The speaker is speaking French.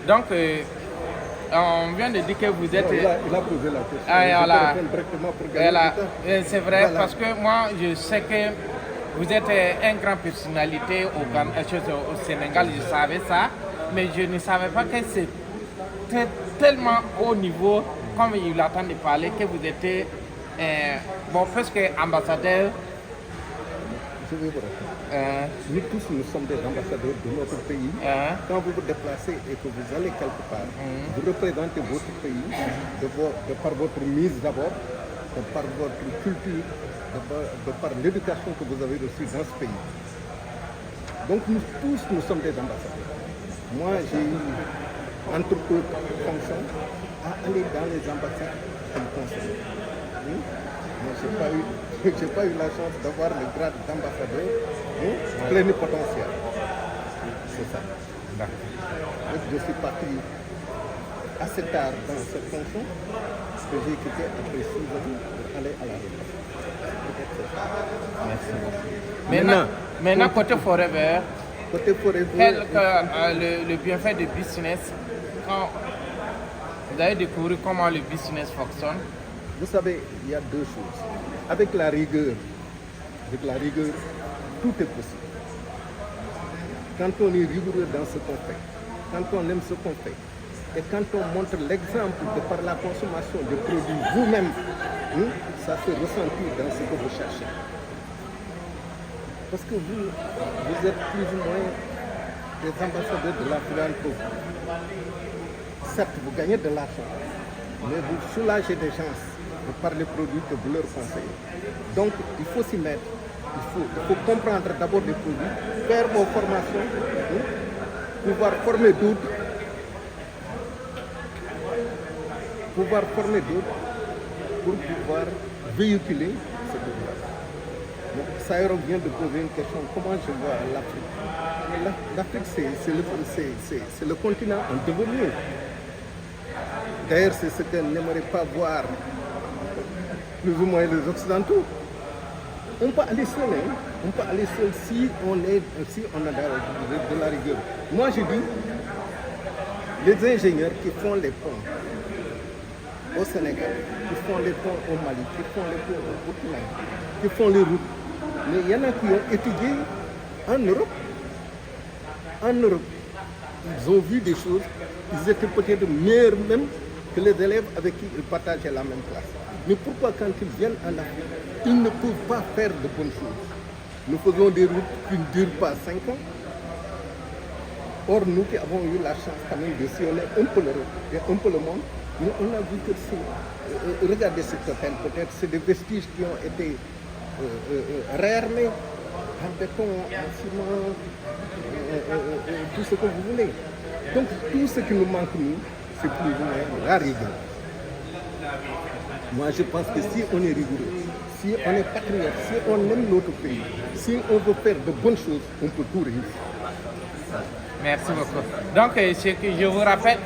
Donc, on vient de dire que vous êtes... Non, il a posé la question. Ah, Je voilà. peux répondre directement pour gagner Voilà. du temps. C'est vrai, Voilà. parce que moi, je sais que vous êtes une grande personnalité au Sénégal, je savais ça, mais je ne savais pas que c'est tellement haut niveau, comme il attend de parler, que vous étiez, presque ambassadeur. Je vais vous répondre. Nous tous, nous sommes des ambassadeurs de notre pays. Quand vous vous déplacez et que vous allez quelque part, vous représentez votre pays de par votre mise d'abord, de par votre culture, de par l'éducation que vous avez reçue dans ce pays. Donc nous tous, nous sommes des ambassadeurs. Moi, j'ai eu, entre autres fonctions, à aller dans les ambassades comme conseiller. Moi, je n'ai pas eu la chance d'avoir le grade d'ambassadeur plénipotentiaire. C'est ça. Donc, je suis parti assez tard dans cette fonction que j'ai quitté après 6 ans pour aller à la retraite. Merci. Maintenant, côté Forever, Forever, le bienfait du business, quand vous avez découvert comment le business fonctionne. Vous savez, il y a deux choses. Avec la rigueur, tout est possible. Quand on est rigoureux dans ce qu'on fait, quand on aime ce qu'on fait, et quand on montre l'exemple de par la consommation de produits vous-même, ça se ressentit dans ce que vous cherchez. Parce que vous êtes plus ou moins des ambassadeurs de la philanthropie. Certes, vous gagnez de l'argent, mais vous soulagez des gens de par les produits que vous leur conseillez. Donc, il faut s'y mettre. Il faut comprendre d'abord les produits, faire vos formations, pouvoir former d'autres, pour pouvoir véhiculer ce pouvoir. Donc, Saïro vient de poser une question, comment je vois l'Afrique? L'Afrique, c'est le continent en devenir. D'ailleurs, c'est ce que n'aimerait pas voir plus ou moins les Occidentaux. On peut aller seul, si on a de la rigueur. Moi, je dis, les ingénieurs qui font les ponts au Sénégal, qui font les ponts au Mali, qui font les ponts au Burkina, qui font les routes, mais il y en a qui ont étudié en Europe. En Europe, ils ont vu des choses, ils étaient peut-être meilleurs même que les élèves avec qui ils partageaient la même classe. Mais pourquoi quand ils viennent en Afrique, ils ne peuvent pas faire de bonnes choses? Nous faisons des routes qui ne durent pas 5 ans. Or, nous qui avons eu la chance quand même de sillonner un peu l'Europe et un peu le monde, nous, on a vu que regardez cet hôtel, peut-être c'est des vestiges qui ont été réarmés en béton, en ciment, tout ce que vous voulez. Donc, tout ce qui nous manque, nous, c'est plus ou moins la rigueur. Moi, je pense que si on est rigoureux, si on est patriote, si on aime notre pays, si on veut faire de bonnes choses, on peut tout réussir. Merci beaucoup. Donc, ce que je vous rappelle...